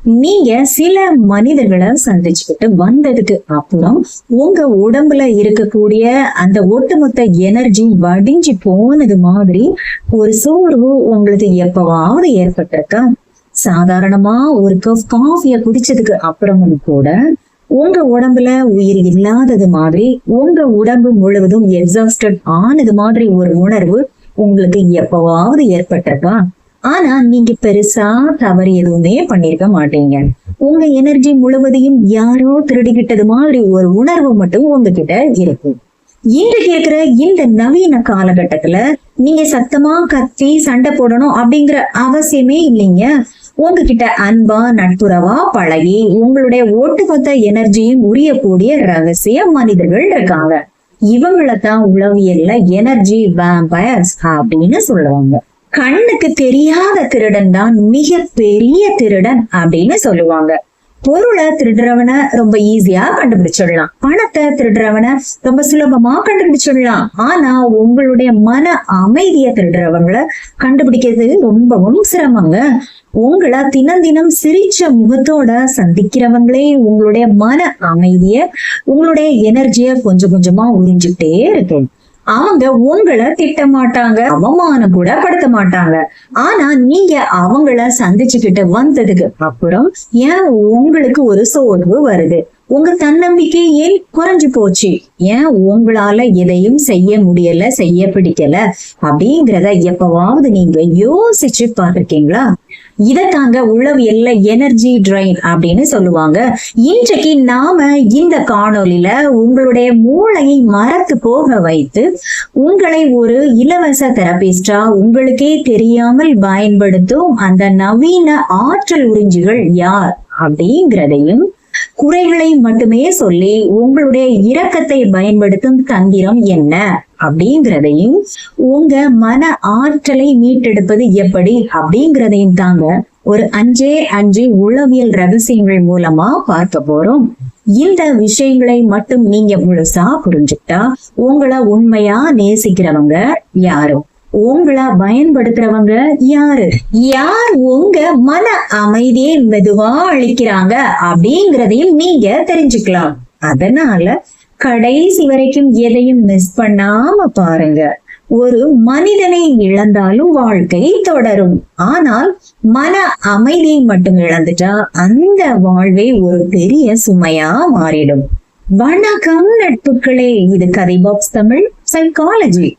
நீங்க சில மனிதர்களை சந்திச்சுக்கிட்டு வந்ததுக்கு அப்புறம் உங்க உடம்புல இருக்கக்கூடிய அந்த ஒட்டுமொத்த எனர்ஜி வடிஞ்சு போனது மாதிரி ஒரு சோர்வு உங்களுக்கு எப்பவாவது ஏற்பட்டிருக்கா? சாதாரணமா ஒரு கப் காஃபிய குடிச்சதுக்கு அப்புறமும் கூட உங்க உடம்புல உயிர் இல்லாதது மாதிரி, உங்க உடம்பு முழுவதும் எக்ஸாஸ்டட் ஆனது மாதிரி ஒரு உணர்வு உங்களுக்கு எப்பவாவது ஏற்பட்டிருக்கா? ஆனா நீங்க பெருசா தவறு எதுவுமே பண்ணிருக்க மாட்டீங்க. உங்க எனர்ஜி முழுவதையும் யாரோ திருடிக்கிட்டது மாதிரி ஒரு உணர்வு மட்டும் உங்ககிட்ட இருக்கும். இன்றைக்கு இருக்கிற இந்த நவீன காலகட்டத்துல நீங்க சத்தமா கத்தி சண்டை போடணும் அப்படிங்கிற அவசியமே இல்லைங்க. உங்ககிட்ட அன்பா நட்புறவா பழகி உங்களுடைய ஒட்டுமொத்த எனர்ஜியும் உரியக்கூடிய ரகசிய மனிதர்கள் இருக்காங்க. இவங்களத்தான் உளவியல்ல எனர்ஜி வேம்பயர்ஸ் அப்படின்னு சொல்லுவாங்க. கண்ணுக்கு தெரியாத திருடன் தான் மிக பெரிய திருடன் அப்படின்னு சொல்லுவாங்க. பொருளை திருடுறவனை ரொம்ப ஈஸியா கண்டுபிடிச்சிடலாம், பணத்தை திருடுறவனை ரொம்ப சுலபமா கண்டுபிடிச்சிடலாம். ஆனா உங்களுடைய மன அமைதியை திருடுறவங்களை கண்டுபிடிக்கிறது ரொம்பவும் சிரமங்க. உங்களை தினம் தினம் சிரிச்ச முகத்தோட சந்திக்கிறவங்களே உங்களுடைய மன அமைதிய, உங்களுடைய எனர்ஜிய கொஞ்சம் கொஞ்சமா உறிஞ்சுட்டே இருக்கு. அவங்க உங்களை திட்ட மாட்டாங்க, அவமானம் கூட படுத்த மாட்டாங்க. ஆனா நீங்க அவங்கள சந்திச்சுக்கிட்டு வந்ததுக்கு அப்புறம் ஏன் உங்களுக்கு ஒரு சோர்வு வருது? உங்க தன்னம்பிக்கை ஏன் குறைஞ்சு போச்சு? ஏன் உங்களால எதையும் செய்ய முடியல, செய்ய பிடிக்கல அப்படிங்கிறத எப்பவாவது நீங்க யோசிச்சு பார்த்திருக்கீங்களா? இதத்தாங்க உளவியல்ல எனர்ஜி ட்ரைன் அப்படின்னு சொல்லுவாங்க. இன்றைக்கு நாம இந்த காணொலியில உங்களுடைய மூளையை மறத்து போக வைத்து உங்களை ஒரு இலவச தெரபிஸ்டா உங்களுக்கே தெரியாமல் பயன்படுத்தும் அந்த நவீன ஆற்றல் உறிஞ்சிகள் யார் அப்படிங்கிறதையும், குறைகளை மட்டுமே சொல்லி உங்களுடைய இரக்கத்தை பயன்படுத்தும் தந்திரம் என்ன அப்படிங்கிறதையும், உங்க மன ஆற்றலை மீட்டெடுப்பது எப்படி அப்படிங்கிறதையும் தாங்க ஒரு 5 உளவியல் ரகசியங்கள் மூலமா பார்க்க போறோம். இந்த விஷயங்களை மட்டும் நீங்க முழுசா புரிஞ்சுக்கிட்டா உங்களை உண்மையா நேசிக்கிறவங்க யாரும், உங்களை பயன்படுத்துறவங்க யாரு, யார் உங்க மன அமைதியை மெதுவா அளிக்கிறாங்க அப்படிங்கிறதையும் நீங்க தெரிஞ்சுக்கலாம். அதனால கடைசி வரைக்கும் எதையும் மிஸ் பண்ணாம பாருங்க. ஒரு மனிதனை இழந்தாலும் வாழ்க்கை தொடரும். ஆனால் மன அமைதியை மட்டும் இழந்துட்டா அந்த வாழ்வே ஒரு பெரிய சுமையா மாறிடும். வணக்கம் நட்புகளே, இது கதை பாக்ஸ் தமிழ் சைக்காலஜி.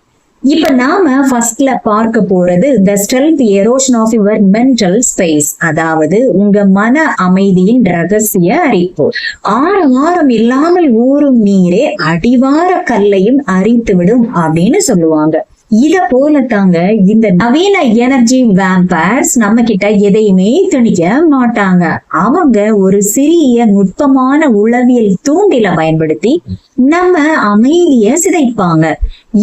இப்ப நாம ஃபர்ஸ்ட்ல பார்க்க போறது the stealth erosion of your mental space, அதாவது உங்க மன அமைதியின் ரகசிய அரிப்பு. ஆரம் இல்லாமல் ஊறும் நீரே அடிவார கல்லையும் அரித்து விடும் அப்படின்னு சொல்லுவாங்க. இத போலத்தாங்க இந்த நவீன எனர்ஜி வேம்பயர்ஸ் நம்ம கிட்ட எதையுமே திணிக்க மாட்டாங்க. அவங்க ஒரு சிறிய நுட்பமான உளவியல் தூண்டில பயன்படுத்தி நம்ம அமைதிய சிதைப்பாங்க.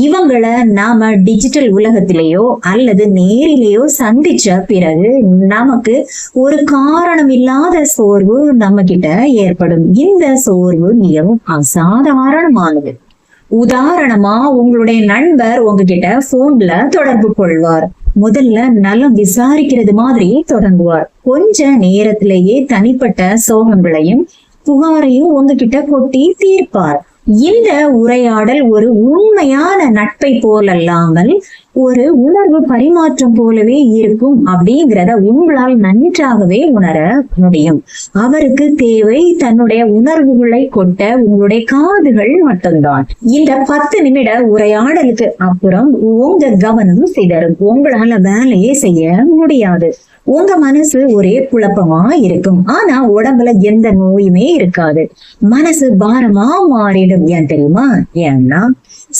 இவங்களை நாம டிஜிட்டல் உலகத்திலேயோ அல்லது நேரிலேயோ சந்திச்ச பிறகு நமக்கு ஒரு காரணம் இல்லாத சோர்வு நம்ம கிட்ட ஏற்படும். இந்த சோர்வு மிகவும் அசாதாரணமானது. உதாரணமா, உங்களுடைய நண்பர் உங்ககிட்ட போன்ல தொடர்பு கொள்வார். முதல்ல நலம் விசாரிக்கிறது மாதிரி தொடங்குவார். கொஞ்ச நேரத்திலேயே தனிப்பட்ட சோகங்களையும் புகாரையும் உங்ககிட்ட கொட்டி தீர்ப்பார். இந்த உரையாடல் ஒரு உண்மையான நட்பை போலல்லாமல் ஒரு உணர்வு பரிமாற்றம் போலவே இருக்கும் அப்படிங்கிறத உங்களால் நன்றாகவே உணர முடியும். அவருக்கு தேவை தன்னுடைய உணர்வுகளை கொட்ட உங்களுடைய காதுகள் மட்டும்தான். இந்த 10 நிமிட உரையாடலுக்கு அப்புறம் உங்க கவனம் சிதறும். உங்களால வேலையே செய்ய முடியாது. உங்க மனசு ஒரே குழப்பமா இருக்கும். ஆனா உடம்புல எந்த நோயுமே இருக்காது. மனசு பாரமா மாறிடும். ஏன் தெரியுமா? ஏன்னா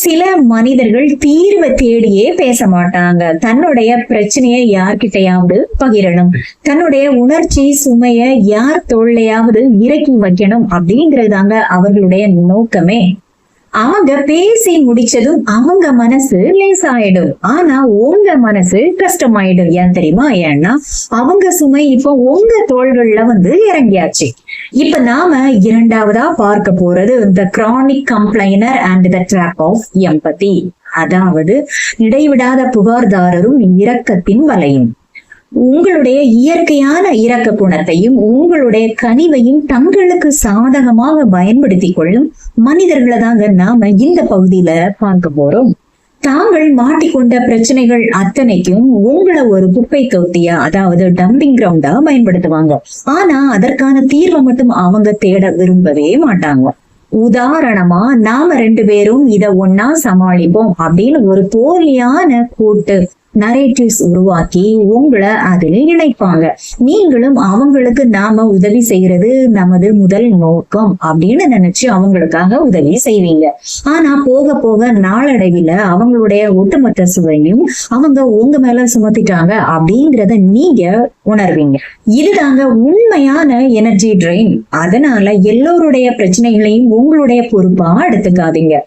சில மனிதர்கள் தீர்வை தேடியே பேச மாட்டாங்க. தன்னுடைய பிரச்சனையை யார்கிட்டையாவது பகிரணும், தன்னுடைய உணர்ச்சி சுமைய யார் தோள்லையாவது இறக்கி வைக்கணும் அப்படிங்கறதாங்க அவர்களுடைய நோக்கமே. அவங்க பேசி முடிச்சதும் அவங்க மனசு லேசாயிடும். ஆனா உங்க மனசு கஷ்டமாயிடும். ஏன் தெரியுமா? ஏன்னா அவங்க சுமை இப்போ உங்க தோள்கள்ல இறங்கியாச்சு. இப்ப நாம இரண்டாவதா பார்க்க போறது the chronic complainer and the trap of empathy, அதாவது இடைவிடாத புகார்தாரரும் இரக்கத்தின் வலையும். உங்களுடைய இயற்கையான இரக்க குணத்தையும் உங்களுடைய கனிவையும் தங்களுக்கு சாதகமாக பயன்படுத்தி கொள்ளும் மனிதர்களை தாங்க நாம இந்த பகுதியில பார்க்க போறோம். தாங்கள் மாட்டிக்கொண்ட பிரச்சனைகள் அத்தனைக்கும் உங்களை ஒரு குப்பை தொட்டியா, அதாவது டம்பிங் கிரவுண்டா பயன்படுத்துவாங்க. ஆனா அதற்கான தீர்வை மட்டும் அவங்க தேட விரும்பவே மாட்டாங்க. உதாரணமா, நாம 2 பேரும் இத ஒன்னா சமாளிப்போம் அப்படின்னு ஒரு போலியான கூட்டு நரேட்டிவ்ஸ் உருவாக்கி உங்களை அதில் இணைப்பாங்க. நீங்களும் அவங்களுக்கு நாம உதவி செய்யறது நமது முதல் நோக்கம் அப்படின்னு நினைச்சு அவங்களுக்காக உதவி செய்வீங்க. ஆனா போக போக நாளடைவில அவங்களுடைய ஒட்டுமொத்த சுவையும் அவங்க உங்க மேல சுமத்திட்டாங்க அப்படிங்கிறத நீங்க உணர்வீங்க. இதுதாங்க உண்மையான எனர்ஜி ட்ரெயின். அதனால எல்லோருடைய பிரச்சனைகளையும் உங்களுடைய பொறுப்பா எடுத்துக்காதீங்க.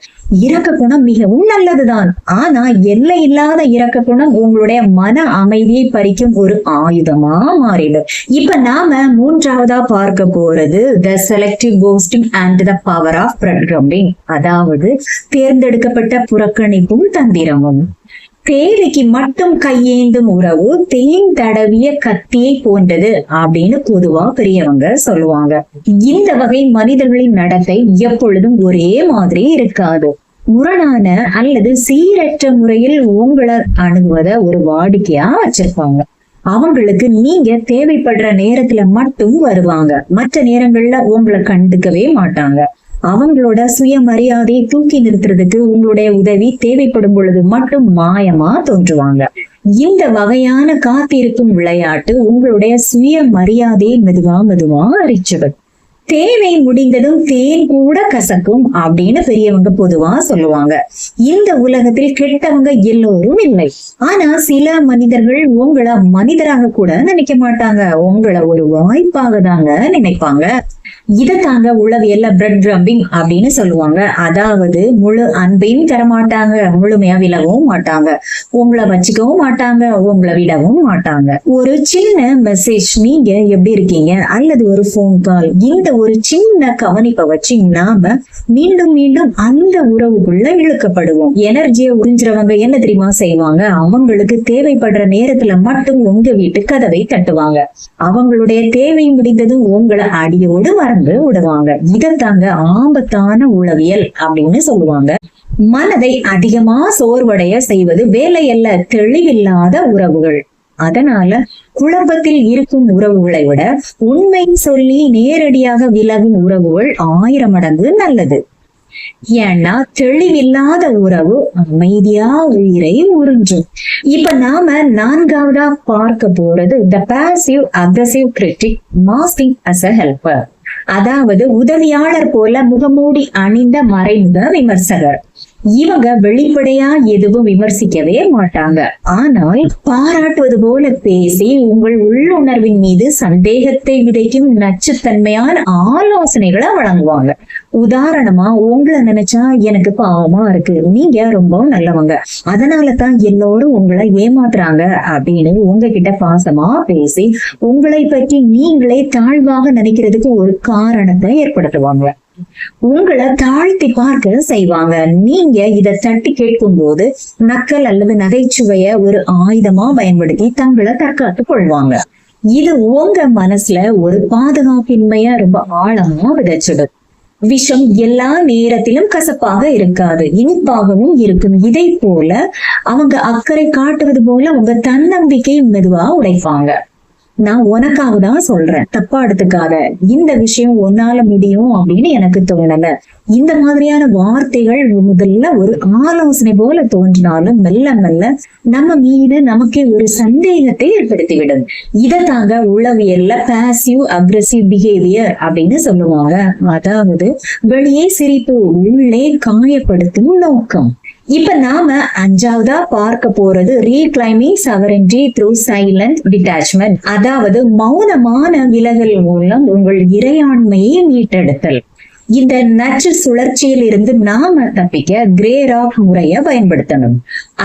இரக்க குணம் மிகவும் நல்லதுதான். ஆனா எல்லை இல்லாத இரக்க குணம் உங்களுடைய மன அமைதியை பறிக்கும் ஒரு ஆயுதமா மாறிடும். இப்ப நாம 3வதா பார்க்க போறது the selective ghosting and the power of programming, அதாவது தேர்ந்தெடுக்கப்பட்ட புறக்கணிப்பும் தந்திரமும். தேவைக்கு மட்டும் கையேந்தும் உறவு தேன் தடவிய கத்தியை போன்றது அப்படின்னு பொதுவா பெரியவங்க சொல்லுவாங்க. இந்த வகை மனிதர்களின் நடத்தை எப்பொழுதும் ஒரே மாதிரி இருக்காது. முரணான அல்லது சீரற்ற முறையில் உங்களை அணுகுவத ஒரு வாடிக்கையா வச்சிருப்பாங்க. அவங்களுக்கு நீங்க தேவைப்படுற நேரத்துல மட்டும் வருவாங்க, மற்ற நேரங்கள்ல உங்களை கண்டுக்கவே மாட்டாங்க. அவங்களோட சுயமரியாதையை தூக்கி நிறுத்துறதுக்கு உங்களுடைய உதவி தேவைப்படும் பொழுது மட்டும் மாயமா தோன்றுவாங்க. இந்த வகையான காத்திருக்கும் விளையாட்டு உங்களுடைய சுயமரியாதையை மெதுவா அரிச்சிடும். தேவை முடிந்ததும் தேன் கூட கசக்கும் அப்படின்னு பெரியவங்க பொதுவா சொல்லுவாங்க. இந்த உலகத்தில் கெட்டவங்க எல்லோரும் இல்லை. ஆனா சில மனிதர்கள் உங்களை மனிதராக கூட நினைக்க மாட்டாங்க, உங்களை ஒரு வாய்ப்பாக தாங்க நினைப்பாங்க. இதத்தாங்க உளவியல்ல பிரெட் ட்ரம்பிங் அப்படின்னு சொல்லுவாங்க. அதாவது முழு அன்பையும் தரமாட்டாங்க, முழுமையா விலகவும் மாட்டாங்க, உங்களை வச்சுக்கவும் மாட்டாங்க, உங்களை விடவும் மாட்டாங்க. ஒரு சின்ன மெசேஜ், நீங்க எப்படி இருக்கீங்க, அல்லது ஒரு போன் கால், இந்த ஒரு சின்ன கவனிப்பை வச்சு நாம மீண்டும் மீண்டும் அந்த உறவுக்குள்ள இழுக்கப்படுவோம். எனர்ஜியை உறிஞ்சுறவங்க என்ன தெரியுமா செய்வாங்க, அவங்களுக்கு தேவைப்படுற நேரத்துல மட்டும் உங்க வீட்டு கதவை தட்டுவாங்க. அவங்களுடைய தேவை முடிந்ததும் உங்களை அடியோடு மறந்து விடுவாங்க. இதத்தாங்க ஆபத்தான உளவியல் அப்படின்னு சொல்லுவாங்க. மனதை அதிகமா சோர்வடைய செய்வது வேலையல்ல, தெளிவில்லாத உறவுகள். அதனால குழப்பத்தில் இருக்கும் உறவுகளை விட உண்மை சொல்லி நேரடியாக விலகும் உறவுகள் 1000 மடங்கு நல்லது. ஏன்னா தெளிவில்லாத உறவு அமைதியா உயிரை உறிஞ்சும். இப்ப நாம 4வதா பார்க்க போறது the passive aggressive critic masking as a helper, அதாவது உதவியாளர் போல முகமூடி அணிந்த மறைமுக விமர்சகர். இவங்க வெளிப்படையா எதுவும் விமர்சிக்கவே மாட்டாங்க, ஆனால் பாராட்டுவது போல பேசி உங்கள் உள்ளுணர்வின் மீது சந்தேகத்தை விதைக்கும் நச்சுத்தன்மையான ஆலோசனைகளை வழங்குவாங்க. உதாரணமா, உங்களை நினைச்சா எனக்கு பாவமா இருக்கு, நீங்க ரொம்ப நல்லவங்க, அதனாலதான் எல்லோரும் உங்களை ஏமாத்துறாங்க அப்படின்னு உங்ககிட்ட பாசமா பேசி உங்களை பற்றி நீங்களே தாழ்வாக நினைக்கிறதுக்கு ஒரு காரணத்தை ஏற்படுத்துவாங்க. உங்களை தாழ்த்தி பார்க்க செய்வாங்க. நீங்க இதை தட்டி கேட்கும் போது நக்கல் அல்லது நகைச்சுவைய ஒரு ஆயுதமா பயன்படுத்தி தங்களை தற்காத்துக் கொள்வாங்க. இது உங்க மனசுல ஒரு பாதுகாப்பின்மைய ரொம்ப ஆழமா விதைச்சிடும். விஷம் எல்லா நேரத்திலும் கசப்பாக இருக்காது, இனிப்பாகவும் இருக்கும். இதை போல அவங்க அக்கறை காட்டுவது போல உங்க தன்னம்பிக்கை மெதுவா உடைப்பாங்க. நான் உனக்காக தான் சொல்றேன், தப்பா எடுத்துக்காத, இந்த விஷயம் உன்னால முடியும் அப்படின்னு எனக்கு தோணல. இந்த மாதிரியான வார்த்தைகள் முதல்ல ஒரு ஆலோசனை போல தோன்றினாலும் மெல்ல மெல்ல நம்ம மீது நமக்கே ஒரு சந்தேகத்தை ஏற்படுத்திவிடும். இதை தாங்க உளவியல்ல பாசிவ் அக்ரெசிவ் பிஹேவியர் அப்படின்னு சொல்லுவாங்க. அதாவது வெளியே சிரிப்பு, உள்ளே காயப்படுத்தும் நோக்கம். இப்ப நாம 5வதா பார்க்க போறது ரீக்ளைமிங் சாவரென்டி த்ரூ சைலண்ட் டிட்டாச்மெண்ட், அதாவது மௌனமான விலகல் மூலம் உங்கள் இறையாண்மையை மீட்டெடுத்தல். இந்த நச்சு சுழற்சியில் இருந்து நாம தப்பிக்க கிரே ராக் முறைய பயன்படுத்தணும்.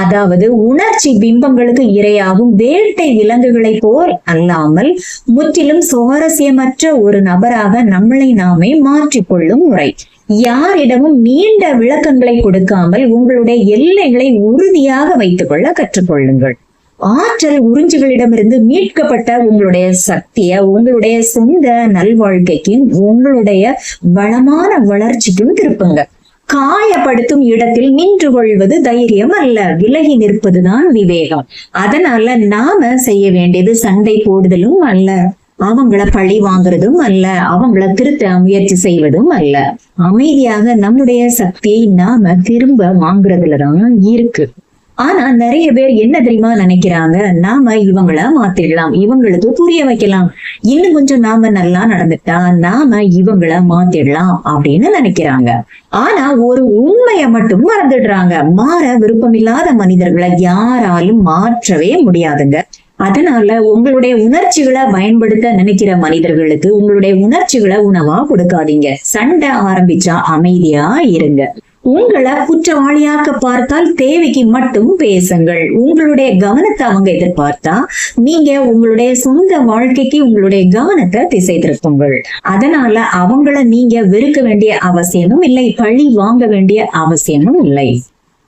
அதாவது உணர்ச்சி பிம்பங்களுக்கு இரையாகும் வேட்டை விலங்குகளை போல் அல்லாமல் முற்றிலும் சுவாரஸ்யமற்ற ஒரு நபராக நம்மளை நாமே மாற்றிக்கொள்ளும் முறை. யாரிடமும் நீண்ட விளக்கங்களை கொடுக்காமல் உங்களுடைய எல்லைகளை உறுதியாக வைத்துக் கொள்ள கற்றுக்கொள்ளுங்கள். ஆற்றல் உறிஞ்சுகளிடமிருந்து மீட்கப்பட்ட உங்களுடைய சக்திய உங்களுடைய சொந்த நல்வாழ்க்கைக்கும் உங்களுடைய வளமான வளர்ச்சிக்கும் திருப்புங்க. காயப்படுத்தும் இடத்தில் நின்று கொள்வது தைரியம் அல்ல, விலகி நிற்பதுதான் விவேகம். அதனால நாம செய்ய வேண்டியது சண்டை போடுதலும் அல்ல, அவங்கள பழி வாங்குறதும் அல்ல, அவங்கள திருத்த முயற்சி செய்வதும் அல்ல. அமைதியாக நம்முடைய சக்தியை நாம திரும்ப வாங்குறதுலதான் இருக்கு. ஆனா நிறைய பேர் என்ன தெரியுமா நினைக்கிறாங்க, நாம இவங்கள மாத்திடலாம், இவங்களுக்கு புரிய வைக்கலாம், இன்னும் கொஞ்சம் நாம நல்லா நடந்துட்டா நாம இவங்கள மாத்திடலாம் அப்படின்னு நினைக்கிறாங்க. ஆனா ஒரு உண்மையை மட்டும் மறந்துடுறாங்க, மாற விருப்பமில்லாத மனிதர்களை யாராலும் மாற்றவே முடியாதுங்க. அதனால உங்களுடைய உணர்ச்சிகளை பயன்படுத்த நினைக்கிற மனிதர்களுக்கு உங்களுடைய உணர்ச்சிகளை உணவா கொடுக்காதீங்க. சண்டை ஆரம்பிச்சா அமைதியா இருங்க. உங்களை குற்றவாளியாக்க பார்த்தால் தேவைக்கு மட்டும் பேசுங்கள். உங்களுடைய கவனத்தை அவங்க எதிர்பார்த்தா நீங்க உங்களுடைய சொந்த வாழ்க்கைக்கு உங்களுடைய கவனத்தை திசை திருப்புங்கள். அதனால அவங்கள நீங்க வெறுக்க வேண்டிய அவசியமும் இல்லை, பழி வாங்க வேண்டிய அவசியமும் இல்லை.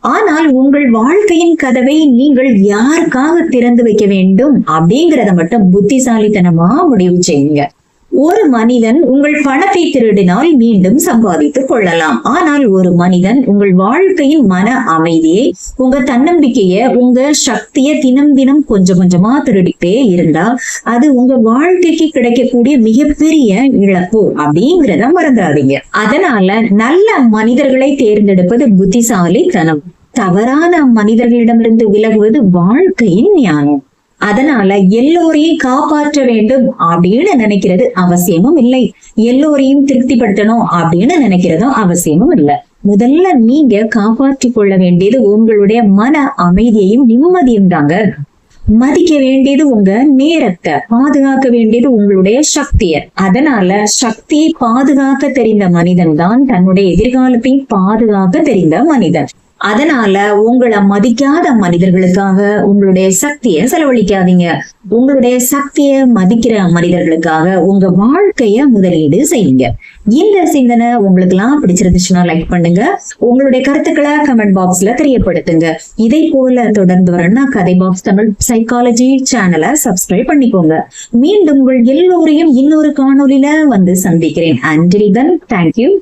ஆனால் உங்கள் வாழ்க்கையின் கதவை நீங்கள் யாருக்காக திறந்து வைக்க வேண்டும் அப்படிங்கறத மட்டும் புத்திசாலித்தனமா முடிவு செய்யுங்க. ஒரு மனிதன் உங்கள் பணத்தை திருடினால் மீண்டும் சம்பாதித்துக் கொள்ளலாம். ஆனால் ஒரு மனிதன் உங்கள் வாழ்க்கையின் மன அமைதியை, உங்க தன்னம்பிக்கைய, உங்க சக்திய தினம் தினம் கொஞ்சம் கொஞ்சமா திருடிட்டே இருந்தா அது உங்க வாழ்க்கைக்கு கிடைக்கக்கூடிய மிகப்பெரிய இழப்பு அப்படிங்கிறத மறந்துடாதீங்க. அதனால நல்ல மனிதர்களை தேர்ந்தெடுப்பது புத்திசாலித்தனம். தவறான மனிதர்களிடமிருந்து விலகுவது வாழ்க்கையின் ஞானம். அதனால எல்லோரையும் காப்பாற்ற வேண்டும் அப்படின்னு நினைக்கிறது அவசியமும் இல்லை, எல்லோரையும் திருப்திப்படுத்தணும் அப்படின்னு நினைக்கிறதும் அவசியமும் இல்லை. முதல்ல நீங்க காப்பாற்றி கொள்ள வேண்டியது உங்களுடைய மன அமைதியையும் நிம்மதியும் தாங்க. மதிக்க வேண்டியது உங்க நேரத்தை, பாதுகாக்க வேண்டியது உங்களுடைய சக்திய. அதனால சக்தியை பாதுகாக்க தெரிந்த மனிதன் தான் தன்னுடைய எதிர்காலத்தை பாதுகாக்க தெரிந்த மனிதன். அதனால உங்களை மதிக்காத மனிதர்களுக்காக உங்களுடைய சக்தியை செலவழிக்காதீங்க. உங்களுடைய சக்தியை மதிக்கிற மனிதர்களுக்காக உங்க வாழ்க்கைய முதலீடு செய்யுங்க. இந்த சிந்தனை உங்களுக்கு எல்லாம் பிடிச்சிருந்துச்சுன்னா லைக் பண்ணுங்க. உங்களுடைய கருத்துக்களை கமெண்ட் பாக்ஸ்ல தெரியப்படுத்துங்க. இதை போல தொடர்ந்து வரணும்னா கதை பாக்ஸ் தமிழ் சைக்காலஜி சேனலை சப்ஸ்கிரைப் பண்ணிக்கோங்க. மீண்டும் உங்கள் எல்லோரையும் இன்னொரு காணொலியில வந்து சந்திக்கிறேன். Until then, thank you.